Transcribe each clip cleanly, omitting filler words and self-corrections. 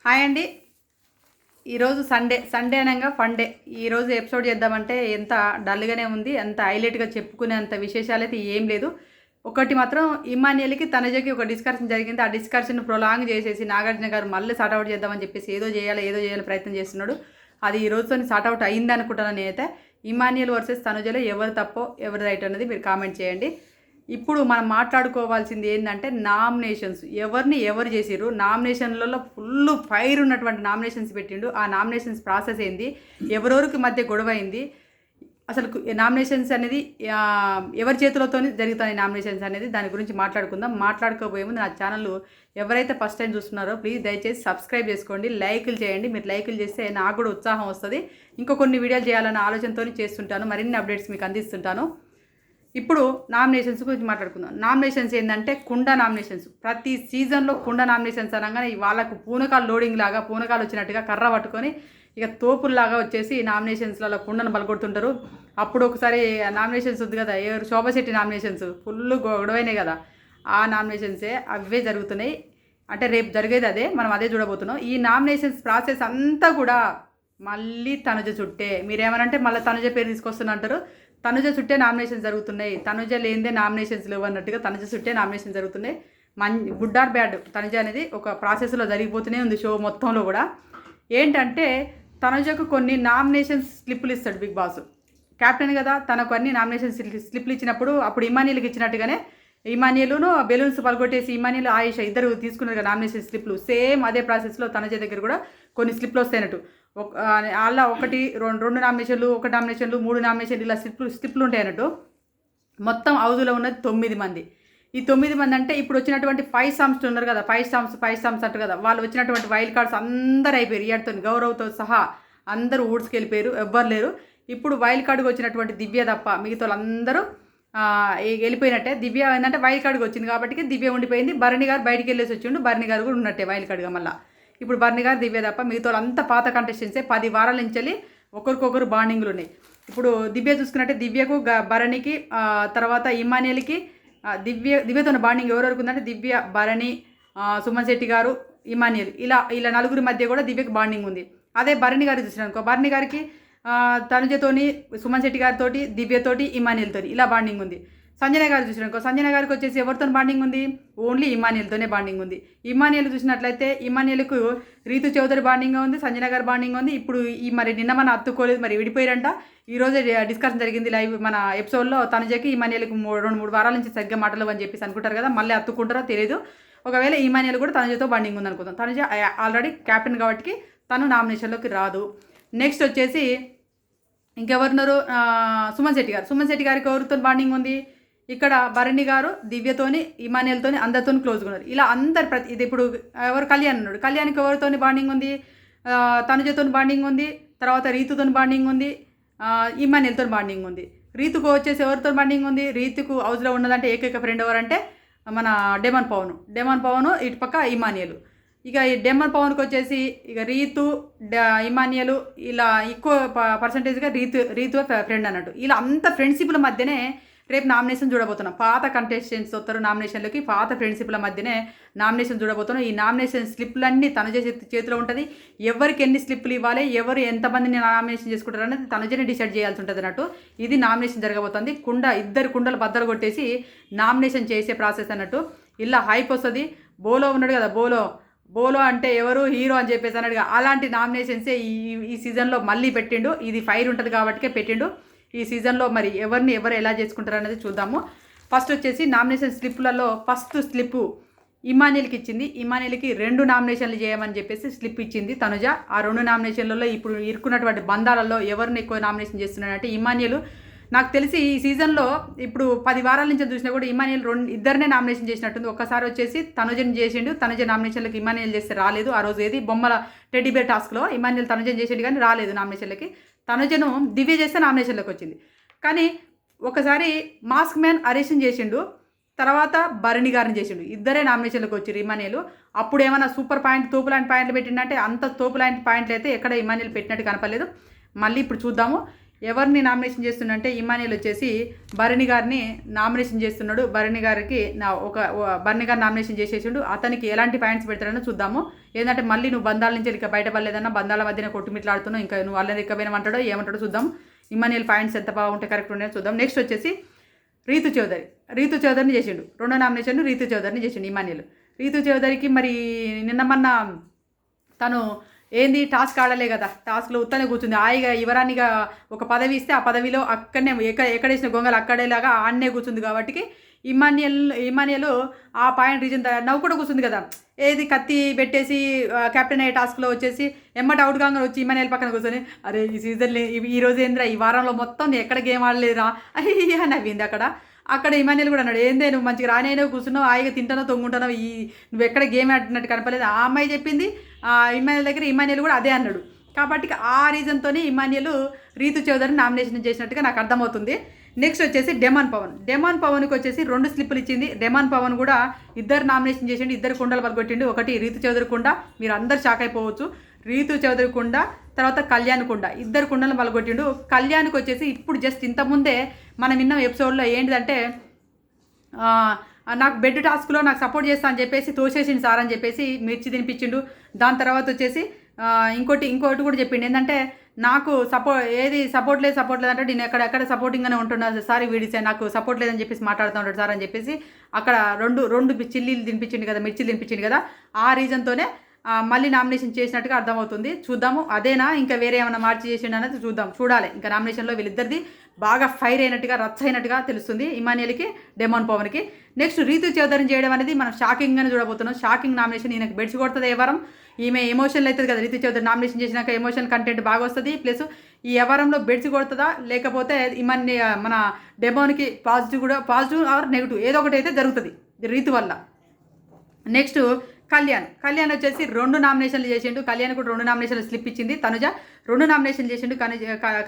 Hi అండి. ఈరోజు Sunday అనగా ఫండే. ఈరోజు ఎపిసోడ్ చేద్దామంటే ఎంత డల్గానే ఉంది. అంత హైలైట్గా చెప్పుకునేంత విశేషాలైతే ఏం లేదు. ఒకటి మాత్రం ఇమ్మాన్యుయల్కి తనుజకి ఒక డిస్కషన్ జరిగింది. ఆ డిస్కషన్ ప్రొలాంగ్ చేసేసి నాగార్జున గారు మళ్ళీ సార్ట్అవుట్ చేద్దామని చెప్పేసి ఏదో చేయాలి ప్రయత్నం చేస్తున్నాడు. అది ఈ రోజుతో సార్ట్అవుట్ అయింది అనుకుంటాను నేనైతే. ఇమ్మాన్యుయల్ వర్సెస్ తనుజలో ఎవరు తప్పో ఎవరు రైట్ అనేది మీరు కామెంట్ చేయండి. ఇప్పుడు మనం మాట్లాడుకోవాల్సింది ఏంటంటే నామినేషన్స్. ఎవరు చేసిర్రు, నామినేషన్లలో ఫుల్ ఫైర్ ఉన్నటువంటి నామినేషన్స్ పెట్టిండు. ఆ నామినేషన్స్ ప్రాసెస్ ఏంది, ఎవరెవరికి మధ్య గొడవ అయింది, అసలు నామినేషన్స్ అనేది ఎవరి చేతులతో జరుగుతాయి నామినేషన్స్ అనేది, దాని గురించి మాట్లాడుకుందాం. మాట్లాడుకోబోయే ముందు నా ఛానల్ ఎవరైతే ఫస్ట్ టైం చూస్తున్నారో ప్లీజ్ దయచేసి సబ్స్క్రైబ్ చేసుకోండి, లైకులు చేయండి. మీరు లైకులు చేస్తే నాకు కూడా ఉత్సాహం వస్తుంది. ఇంకా కొన్ని వీడియోలు చేయాలన్న ఆలోచనతో చేస్తుంటాను, మరిన్ని అప్డేట్స్ మీకు అందిస్తుంటాను. ఇప్పుడు నామినేషన్స్ గురించి మాట్లాడుకుందాం. నామినేషన్స్ ఏంటంటే కుండ నామినేషన్స్. ప్రతి సీజన్లో కుండ నామినేషన్స్ అనగానే వాళ్ళకు పూనకాలు లోడింగ్ లాగా, పూనకాలు వచ్చినట్టుగా కర్ర పట్టుకొని ఇక తోపుల్లాగా వచ్చేసి నామినేషన్స్లలో కుండను బలగొడుతుంటారు. అప్పుడు ఒకసారి నామినేషన్స్ ఉంది కదా, శోభశెట్టి నామినేషన్స్ ఫుల్ గొడవైనాయి కదా, ఆ నామినేషన్సే అవే జరుగుతున్నాయి. అంటే రేపు జరిగేది అదే, మనం అదే చూడబోతున్నాం. ఈ నామినేషన్స్ ప్రాసెస్ అంతా కూడా మళ్ళీ తనుజ చుట్టే. మీరేమనంటే మళ్ళీ తనుజ పేరు తీసుకొస్తున్నా అంటారు. తనుజ చుట్టే నామినేషన్స్ జరుగుతున్నాయి. తనుజ లేనిదే నామినేషన్స్ లేవు అన్నట్టుగా తనుజ చుట్టే నామినేషన్స్ జరుగుతున్నాయి. గుడ్ ఆర్ బ్యాడ్, తనుజ అనేది ఒక ప్రాసెస్లో జరిగిపోతూనే ఉంది షో మొత్తంలో కూడా. ఏంటంటే తనుజకు కొన్ని నామినేషన్స్ స్లిప్పులు ఇస్తాడు బిగ్ బాస్. క్యాప్టెన్ కదా, తనకు అన్ని నామినేషన్ స్లిప్లు ఇచ్చినప్పుడు అప్పుడు ఇమానియల్కి ఇచ్చినట్టుగానే ఇమానియల్ను బెలూన్స్ పలగొట్టేసి ఇమానియల్ ఆయేష ఇద్దరు తీసుకున్నారు కదా నామినేషన్ స్లిప్లు. సేమ్ అదే ప్రాసెస్లో తనుజ దగ్గర కూడా కొన్ని స్లిప్లు వస్తాయన్నట్టు. అలా రెండు నామినేషన్లు, ఒక నామినేషన్లు, 3 నామినేషన్లు, ఇలా స్లిప్లు ఉంటాయి అన్నట్టు. మొత్తం హౌజ్లో ఉన్నది 9 మంది. ఈ 9 మంది అంటే ఇప్పుడు వచ్చినటువంటి 5 సామ్స్ ఉన్నారు కదా, 5 సామ్స్ అంటారు కదా, వాళ్ళు వచ్చినటువంటి వైల్డ్ కార్డ్స్ అందరూ అయిపోయారు. ఇయాడితో గౌరవ్తో సహా అందరూ ఊడ్చుకెళ్ళిపోయారు, ఎవ్వరు లేరు. ఇప్పుడు వైల్డ్ కార్డుకి వచ్చినటువంటి దివ్య తప్ప మిగతా వాళ్ళందరూ వెళ్ళిపోయినట్టే. దివ్య ఏంటంటే వైల్డ్ కార్డుకి వచ్చింది కాబట్టి దివ్య ఉండిపోయింది. భరణి గారు బయటికి వెళ్ళేసి వచ్చిండు, భరణి గారు కూడా ఉన్నట్టే వైల్డ్ కార్డుగా. మళ్ళీ ఇప్పుడు భరణి గారు దివ్య తప్ప మిగతా వాళ్ళంతా పాత కంటెస్టెంట్సే. 10 వారాల నుంచి వెళ్ళి ఒకరికొకరు బాండింగ్లు ఉన్నాయి. ఇప్పుడు దివ్య చూసుకున్నట్టే దివ్యకు భరణికి, తర్వాత ఇమానియల్కి దివ్యతో బాండింగ్ ఎవరెవరికి ఉందంటే దివ్య, భరణి, సుమన్ శెట్టి గారు, ఇమానియల్, ఇలా నలుగురి మధ్య కూడా దివ్యకు బాండింగ్ ఉంది. అదే భరణి గారు చూసినానుకో, భరణి గారికి తనుజతోని, సుమన్ శెట్టి గారితో, దివ్యతోటి, ఇమానియల్తో ఇలా బాండింగ్ ఉంది. సంజన గారు చూసినానుకో, సంజన గారికి వచ్చేసి ఎవరితో బాండింగ్ ఉంది, ఓన్లీ ఇమానియల్తోనే బాండింగ్ ఉంది. ఇమానియల్ చూసినట్లయితే ఇమానియల్కు రీతు చౌదరి బాండింగ్గా ఉంది, సంజన గారు బాండింగ్ ఉంది. ఇప్పుడు మరి నిన్న మన అత్తుకోలేదు, మరి విడిపోయారంట. ఈరోజే డిస్కషన్ జరిగింది లైవ్ మన ఎపిసోడ్లో. తనుజకి ఇమానియల్కి 2-3 వారాల నుంచి సరిగ్గా మాటలు అని చెప్పేసి అనుకుంటారు కదా, మళ్ళీ అత్తుకుంటారో తెలియదు. ఒకవేళ ఇమానియల్ కూడా తనుజతో బాండింగ్ ఉంది అనుకుందాం. తనుజ ఆల్రెడీ క్యాప్టెన్ కాబట్టి తను నామినేషన్లోకి రాదు. నెక్స్ట్ వచ్చేసి ఇంకెవరున్నారు, సుమన్ శెట్టి గారికి ఎవరితో బాండింగ్ ఉంది, ఇక్కడ భరణి గారు దివ్యతోని, ఇమానియల్తోని, అందరితో క్లోజ్గా ఉన్నారు. ఇలా అందరు ఇది ఇప్పుడు ఎవరు కళ్యాణ్ ఉన్నాడు, కళ్యాణ్కి ఎవరితోని బాండింగ్ ఉంది, తనుజతో బాండింగ్ ఉంది, తర్వాత రీతుతో బాండింగ్ ఉంది, ఇమానియల్తో బాండింగ్ ఉంది. రీతుకు వచ్చేసి ఎవరితో బాండింగ్ ఉంది, రీతుకు హౌస్లో ఉన్నదంటే ఏకైక ఫ్రెండ్ ఎవరంటే మన డెమన్ పవన్, ఇటు పక్క ఇమానియల్. ఇక ఈ డెమన్ పవన్కి వచ్చేసి ఇక రీతు, ఇమానియల్ ఇలా ఎక్కువ పర్సంటేజ్గా రీతు ఫ్రెండ్ అన్నట్టు. ఇలా అంత ఫ్రెండ్షిప్ల మధ్యనే రేపు నామినేషన్ చూడబోతున్నాం. పాత కంటెస్టెంట్స్ వస్తారు నామినేషన్లోకి, పాత ఫ్రెండ్షిప్ల మధ్యనే నామినేషన్ చూడబోతున్నాం. ఈ నామినేషన్ స్లిప్లన్నీ తనుజ చేతిలో ఉంటుంది. ఎవరికి ఎన్ని స్లిప్లు ఇవ్వాలి, ఎవరు ఎంతమందిని నామినేషన్ చేసుకుంటారు అనేది తనుజనే డిసైడ్ చేయాల్సి ఉంటుంది అన్నట్టు. ఇది నామినేషన్ జరగబోతుంది. ఇద్దరు కుండలు బద్దలు కొట్టేసి నామినేషన్ చేసే ప్రాసెస్ అన్నట్టు. ఇలా హైప్ వస్తుంది. బోలో ఉన్నాడు కదా, బోలో అంటే ఎవరు హీరో అని చెప్పేసి అన్నట్టుగా అలాంటి నామినేషన్సే ఈ సీజన్లో మళ్ళీ పెట్టిండు. ఇది ఫైర్ ఉంటుంది కాబట్టికే పెట్టిండు. ఈ సీజన్లో మరి ఎవరు ఎలా చేసుకుంటారు అనేది చూద్దాము. ఫస్ట్ వచ్చేసి నామినేషన్ స్లిప్లలో ఫస్ట్ స్లిప్ ఇమానియల్కి ఇచ్చింది. ఇమానియల్కి 2 నామినేషన్లు చేయమని చెప్పేసి స్లిప్ ఇచ్చింది తనుజ. ఆ 2 నామినేషన్లలో ఇప్పుడు ఇరుక్కున్నటువంటి బంధాలలో ఎవరిని ఎక్కువ నామినేషన్ చేస్తున్నాడంటే ఇమానియల్. నాకు తెలిసి ఈ సీజన్లో ఇప్పుడు 10 వారాల నుంచి చూసినా కూడా ఇమానియల్ ఇద్దరినే నామినేషన్ చేసినట్టుంది. ఒక్కసారి వచ్చేసి తనుజని చేసిండు, తనుజ నామినేషన్లకి ఇమానియల్ చేస్తే రాలేదు. ఆ రోజు ఏది బొమ్మల టెడ్డీ బేర్ టాస్క్లో ఇమానియల్ తనుజని చేసిండు కానీ రాలేదు నామినేషన్లకి. తనుజను దివ్య చేస్తే నామినేషన్లోకి వచ్చింది. కానీ ఒకసారి మాస్క్ మ్యాన్ హరీష్ని చేసిండు, తర్వాత భరణి గారిని చేసిండు. ఇద్దరే నామినేషన్లోకి వచ్చారు ఇమానియల్. అప్పుడు ఏమైనా సూపర్ పాయింట్, తోపు లాంటి పాయింట్లు పెట్టిండంటే అంత తోపు లాంటి పాయింట్లు అయితే ఎక్కడ ఇమానియల్ పెట్టినట్టు కనపడలేదు. మళ్ళీ ఇప్పుడు చూద్దాము. ఎవరిని నామినేషన్ చేస్తున్నంటే ఇమానియల్ వచ్చేసి భరణి గారిని నామినేషన్ చేస్తున్నాడు. భరణి గారికి భరణి గారు నామినేషన్ చేసేసిండు. అతనికి ఎలాంటి పాయింట్స్ పెడతాడో చూద్దాము. ఏంటంటే మళ్ళీ నువ్వు బంధాల నుంచి ఇంకా బయటపడలేదన్నా, బంధాల మధ్యన కొట్టుమిట్లాడుతున్నావు, ఇంకా నువ్వు అల్లరి ఎక్కబోయినామంటాడో ఏమంటాడో చూద్దాం. ఇమానియల్ పాయింట్స్ ఎంత బాగుంటే కరెక్ట్ ఉన్నాయో చూద్దాం. నెక్స్ట్ వచ్చేసి రీతు చౌదరిని చేసిండు. రెండో నామినేషన్ రీతు చౌదరిని చేసిండు ఇమానియల్. రీతు చౌదరికి మరి నిన్న మొన్న తను ఏంది టాస్క్ ఆడలే కదా, టాస్క్లో ఉత్తనే కూర్చుంది హాయిగా. యువరాణిగా ఒక పదవి ఇస్తే ఆ పదవిలో అక్కడనే ఎక్కడేసిన గొంగలు అక్కడేలాగా ఆడనే కూర్చుంది. కాబట్టి ఇమానియల్ ఆ పాయింట్ రీజన్ నవ్వు కూడా కూర్చుంది కదా, ఏది కత్తి పెట్టేసి కెప్టెన్ అయ్యే టాస్క్లో వచ్చేసి ఎమ్మటి అవుట్ కాగా వచ్చి ఇమానియల్ పక్కన కూర్చొని అరే ఈ సీజన్ ఈ రోజు ఏంద్రా, ఈ వారంలో మొత్తం ఎక్కడ గేమ్ ఆడలేదురా అయ్యా నవ్వింది. అక్కడ ఇమానియల్ కూడా అన్నాడు, ఏందే నువ్వు మంచిగా రానేనో కూర్చున్నావు, హాయిగా తింటానో తొంగుంటానో, నువ్వు ఎక్కడ గేమ్ ఆడినట్టు కనపలేదు. ఆ అమ్మాయి చెప్పింది ఇమానియల్ దగ్గర, ఇమానియల్ కూడా అదే అన్నాడు. కాబట్టి ఆ రీజన్తోనే ఇమానియల్ రీతు చౌదరిని నామినేషన్ చేసినట్టుగా నాకు అర్థమవుతుంది. నెక్స్ట్ వచ్చేసి డెమాన్ పవన్కి వచ్చేసి 2 స్లిప్పులు ఇచ్చింది. డెమాన్ పవన్ కూడా ఇద్దరు నామినేషన్ చేసిండు, 2 కుండలు పలుకొట్టిండు. ఒకటి రీతు చౌదరి కుండ, మీరు అందరు షాక్ అయిపోవచ్చు, రీతు చౌదరి కుండ, తర్వాత కళ్యాణ్ కుండ, 2 కుండలు పలుకొట్టిండు. కళ్యాణ్కి వచ్చేసి ఇప్పుడు జస్ట్ ఇంతకుముందే మనం విన్న ఎపిసోడ్లో ఏంటిదంటే నాకు బెడ్ టాస్క్లో నాకు సపోర్ట్ చేస్తా అని చెప్పేసి తోసేసిండు సార్ అని చెప్పేసి మిర్చి తినిపించిండు. దాని తర్వాత వచ్చేసి ఇంకోటి కూడా చెప్పిండు, ఏంటంటే నాకు సపోర్ట్ లేదు అంటే నేను ఎక్కడ సపోర్టింగ్గానే ఉంటున్నాను సార్, వీడిసే నాకు సపోర్ట్ లేదని చెప్పేసి మాట్లాడుతూ ఉంటాడు సార్ అని చెప్పేసి అక్కడ రెండు చిల్లీలు తినిపించింది కదా, మిర్చిలు తినిపించింది కదా, ఆ రీజన్తోనే మళ్ళీ నామినేషన్ చేసినట్టుగా అర్థమవుతుంది. చూద్దాము అదేనా ఇంకా వేరే ఏమైనా మార్చి చేసిండు అనేది చూడాలి. ఇంకా నామినేషన్లో వీళ్ళిద్దరిది బాగా ఫైర్ అయినట్టుగా రచ్చ అయినట్టుగా తెలుస్తుంది ఇమానియల్కి, డెమాన్ పవన్కి. నెక్స్ట్ రీతు చౌదరిని చేయడం అనేది మనం షాకింగ్గానే చూడబోతున్నాం. షాకింగ్ నామినేషన్, ఈయనకు బెడ్స్ కొడుతుంది ఎవరం, ఈమె ఎమోషనల్ అవుతుంది కదా, రీతు చౌదరి నామినేషన్ చేసినాక ఎమోషనల్ కంటెంట్ బాగా వస్తుంది. ప్లస్ ఈ ఎవరంలో బెడ్స్ కొడుతుందా లేకపోతే మన డెమాన్కి పాజిటివ్ ఆర్ నెగిటివ్ ఏదో ఒకటి అయితే జరుగుతుంది రీతు వల్ల. నెక్స్ట్ కళ్యాణ్ వచ్చేసి 2 నామినేషన్లు చేసిండు. కళ్యాణ్ కూడా 2 నామినేషన్లు స్లిప్ ఇచ్చింది. తనుజ 2 నామినేషన్లు చేసిండు.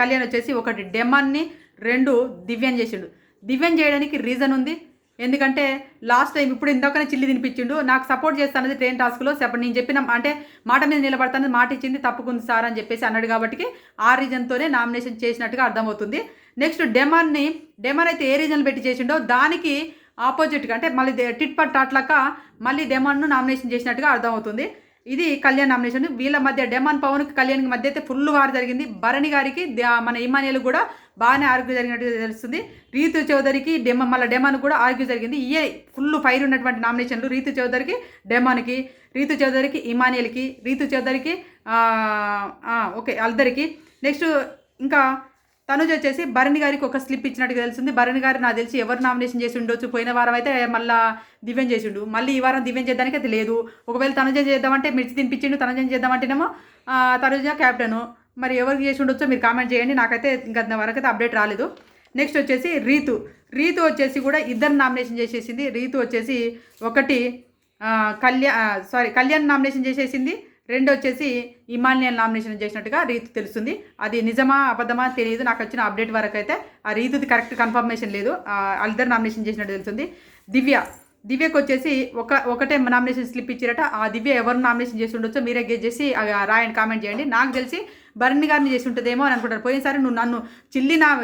కళ్యాణ్ వచ్చేసి 1 డెమాన్ని 2 దివ్యం చేసిండు. దివ్యం చేయడానికి రీజన్ ఉంది, ఎందుకంటే లాస్ట్ టైం ఇప్పుడు ఇందాకనే చిల్లి తినిపించిండు, నాకు సపోర్ట్ చేస్తానది ట్రైన్ టాస్క్లో నేను చెప్పిన అంటే మాట మీద నిలబడతానది మాట ఇచ్చింది, తప్పుకుంది సార్ అని చెప్పేసి అన్నాడు. కాబట్టి ఆ రీజన్తోనే నామినేషన్ చేసినట్టుగా అర్థమవుతుంది. నెక్స్ట్ డెమాన్ అయితే ఏ రీజన్లు పెట్టి చేసిండో దానికి ఆపోజిట్గా అంటే మళ్ళీ టిట్ పట్ అట్లాక మళ్ళీ డెమాన్ను నామినేషన్ చేసినట్టుగా అర్థమవుతుంది. ఇది కళ్యాణ్ నామినేషన్. వీళ్ళ మధ్య డెమాన్ పవన్కి కళ్యాణ్కి మధ్య అయితే ఫుల్ వార్ జరిగింది. భరణి గారికి మన ఇమానియల్ కూడా బాగానే ఆర్గ్యూ జరిగినట్టుగా తెలుస్తుంది. రీతు చౌదరికి మళ్ళీ డెమాన్ కూడా ఆర్గ్యూ జరిగింది. ఇయే ఫుల్ ఫైర్ ఉన్నటువంటి నామినేషన్లు రీతు చౌదరికి, డెమాన్కి, రీతు చౌదరికి, ఇమానియల్కి, రీతు చౌదరికి ఓకే అందరికి. నెక్స్ట్ ఇంకా తనుజ్ వచ్చేసి భరణి గారికి 1 స్లిప్ ఇచ్చినట్టుగా తెలుస్తుంది. భరణి గారు నాకు తెలిసి ఎవరు నామినేషన్ చేసి ఉండొచ్చు, పోయిన వారం అయితే మళ్ళీ దివ్యం చేసిండు, మళ్ళీ ఈ వారం దివ్యం చేద్దానికి అయితే లేదు. ఒకవేళ తనుజ చేద్దామంటే మిర్చి తినిపించిండు, తనుజ చేద్దామంటేనేమో తనుజ క్యాప్టెను, మరి ఎవరికి చేసి ఉండొచ్చో మీరు కామెంట్ చేయండి. నాకైతే ఇంకా వరకు అయితే అప్డేట్ రాలేదు. నెక్స్ట్ వచ్చేసి రీతు వచ్చేసి కూడా 2 నామినేషన్ చేసేసింది. రీతు వచ్చేసి ఒకటి కళ్యాణ్ నామినేషన్ చేసేసింది, 2 వచ్చేసి ఇమానియల్ నామినేషన్ చేసినట్టుగా రీతు తెలుస్తుంది. అది నిజమా అబద్ధమా తెలియదు, నాకు వచ్చిన అప్డేట్ వరకు అయితే ఆ రీతుది కరెక్ట్ కన్ఫర్మేషన్ లేదు, వాళ్ళిద్దరు నామినేషన్ చేసినట్టు తెలుస్తుంది. దివ్యకు వచ్చేసి ఒకటే నామినేషన్ స్లిప్ ఇచ్చారట. ఆ దివ్య ఎవరు నామినేషన్ చేసి ఉండొచ్చో మీరే గెస్ చేసి రాయండి, కామెంట్ చేయండి. నాకు తెలిసి భరణి గారిని చేసి ఉంటుందేమో అని అనుకుంటారు. పోయినసారి నువ్వు నన్ను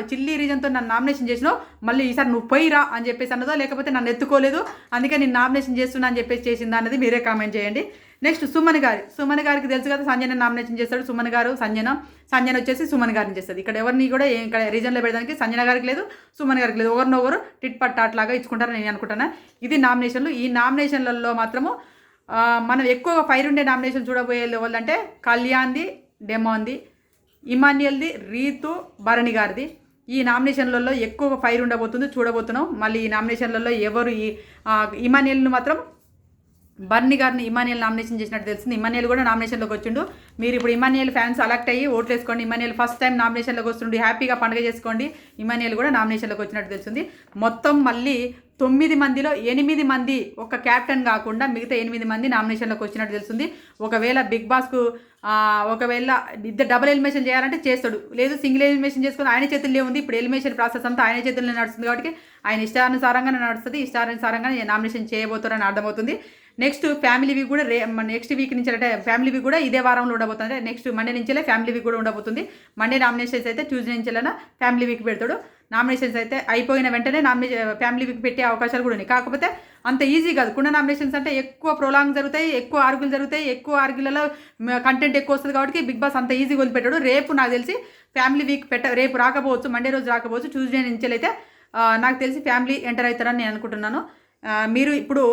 చిల్లి రీజన్తో నన్ను నామినేషన్ చేసినావు, మళ్ళీ ఈసారి నువ్వు పోయిరా అని చెప్పేసి అన్నదో, లేకపోతే నన్ను ఎత్తుకోలేదు అందుకే నేను నామినేషన్ చేస్తున్నా అని చెప్పేసి చేసిందా అన్నది మీరే కామెంట్ చేయండి. నెక్స్ట్ సుమన్ గారికి తెలుసు కదా, సంజన నామినేషన్ చేస్తాడు. సంజన వచ్చేసి సుమన్ గారిని చేస్తుంది. ఇక్కడ ఎవరిని కూడా ఇక్కడ రీజన్లో పెడడానికి సంజన గారికి లేదు, సుమన్ గారికి లేదు, ఒకరినొకరు టిట్ పట్ అట్లాగా ఇచ్చుకుంటారని నేను అనుకుంటున్నాను. ఇది నామినేషన్లు. ఈ నామినేషన్లలో మాత్రము మనం ఎక్కువగా ఫైర్ ఉండే నామినేషన్ చూడబోయే వాళ్ళంటే కళ్యాణ్ది, డెమాన్ది, ఇమానియల్ది, రీతు, భరణి గారిది. ఈ నామినేషన్లలో ఎక్కువగా ఫైర్ ఉండబోతుంది, చూడబోతున్నాం. మళ్ళీ ఈ నామినేషన్లలో ఎవరు ఇమానియల్ను మాత్రం భరణి గారిని ఇమానియల్ నామినేషన్ చేసినట్టు తెలిసింది. ఇమానియల్ కూడా నామినేషన్లోకి వచ్చిండు. మీరు ఇప్పుడు ఇమానియల్ ఫ్యాన్స్ అలెక్ట్ అయ్యి ఓట్లు వేసుకోండి. ఇమానియల్ ఫస్ట్ టైం నామినేషన్లోకి వస్తుండే, హ్యాపీగా పండుగ చేసుకోండి. ఇమానియల్ కూడా నామినేషన్లోకి వచ్చినట్టు తెలిసింది. మొత్తం మళ్ళీ 9 మందిలో 8 మంది ఒక క్యాప్టెన్ కాకుండా మిగతా 8 మంది నామినేషన్లోకి వచ్చినట్టు తెలుస్తుంది. ఒకవేళ బిగ్ బాస్కు ఒకవేళ ఇద్దరు డబుల్ ఎలిమినేషన్ చేయాలంటే చేస్తాడు, లేదు సింగిల్ ఎలిమినేషన్ చేసుకుని ఆయన చేతుల్లో ఉంది. ఇప్పుడు ఎలిమినేషన్ ప్రాసెస్ అంతా ఆయన చేతుల్లో నడుస్తుంది కాబట్టి ఆయన ఇష్టానుసారంగానే నడుస్తుంది, ఇష్టానుసారంగానే నామినేషన్ చేయబోతారని అర్థమవుతుంది. నెక్స్ట్ ఫ్యామిలీ వీక్ కూడా నెక్స్ట్ వీక్ నుంచి అంటే ఫ్యామిలీ వీక్ కూడా ఇదే వారంలో ఉండబోతుంది. నెక్స్ట్ మండే నుంచే ఫ్యామిలీ వీక్ కూడా ఉండబోతుంది. మండే నామినేషన్స్ అయితే ట్యూస్డే నుంచి ఫ్యామిలీ వీక్ పెడతాడు. నామినేషన్స్ అయితే అయిపోయిన వెంటనే ఫ్యామిలీ వీక్ పెట్టే అవకాశాలు కూడా ఉన్నాయి. కాకపోతే అంత ఈజీ కాదు. కుండ నామినేషన్స్ అంటే ఎక్కువ ప్రొలాంగ్ జరుగుతాయి, ఎక్కువ ఆర్గ్యులు జరుగుతాయి, ఎక్కువ ఆర్గ్యులలో కంటెంట్ ఎక్కువ వస్తుంది కాబట్టి బిగ్ బాస్ అంత ఈజీగా వదిలిపెట్టాడు. రేపు నాకు తెలిసి ఫ్యామిలీ వీక్ రేపు రాకపోవచ్చు, మండే రోజు రాకపోవచ్చు. ట్యూస్డే నుంచి అయితే నాకు తెలిసి ఫ్యామిలీ ఎంటర్ అవుతారని నేను అనుకుంటున్నాను. మీరు ఇప్పుడు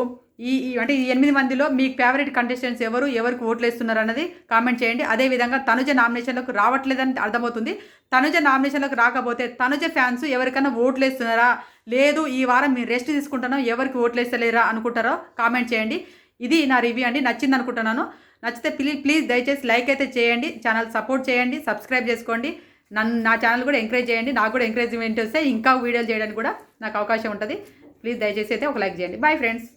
అంటే ఈ 8 మందిలో మీ ఫేవరెట్ కంటెస్టెంట్స్ ఎవరికి ఓట్లు వేస్తున్నారు అన్నది కామెంట్ చేయండి. అదేవిధంగా తనుజ నామినేషన్లకు రావట్లేదని అర్థమవుతుంది. తనుజ నామినేషన్లకు రాకపోతే తనుజ ఫ్యాన్స్ ఎవరికైనా ఓట్లు వేస్తున్నారా, లేదు ఈ వారం మీరు రెస్ట్ తీసుకుంటున్నాం ఎవరికి ఓట్లు వేస్తలేరా అనుకుంటారో కామెంట్ చేయండి. ఇది నా రివ్యూ అండి. నచ్చింది అనుకుంటున్నాను. నచ్చితే ప్లీజ్ దయచేసి లైక్ అయితే చేయండి, ఛానల్ సపోర్ట్ చేయండి, సబ్స్క్రైబ్ చేసుకోండి. నా ఛానల్ కూడా ఎంకరేజ్ చేయండి. నాకు కూడా ఎంకరేజ్మెంట్ వస్తే ఇంకా వీడియోలు చేయడానికి కూడా నాకు అవకాశం ఉంటుంది. ప్లీజ్ దయచేసి అయితే ఒక లైక్ చేయండి. Bye friends.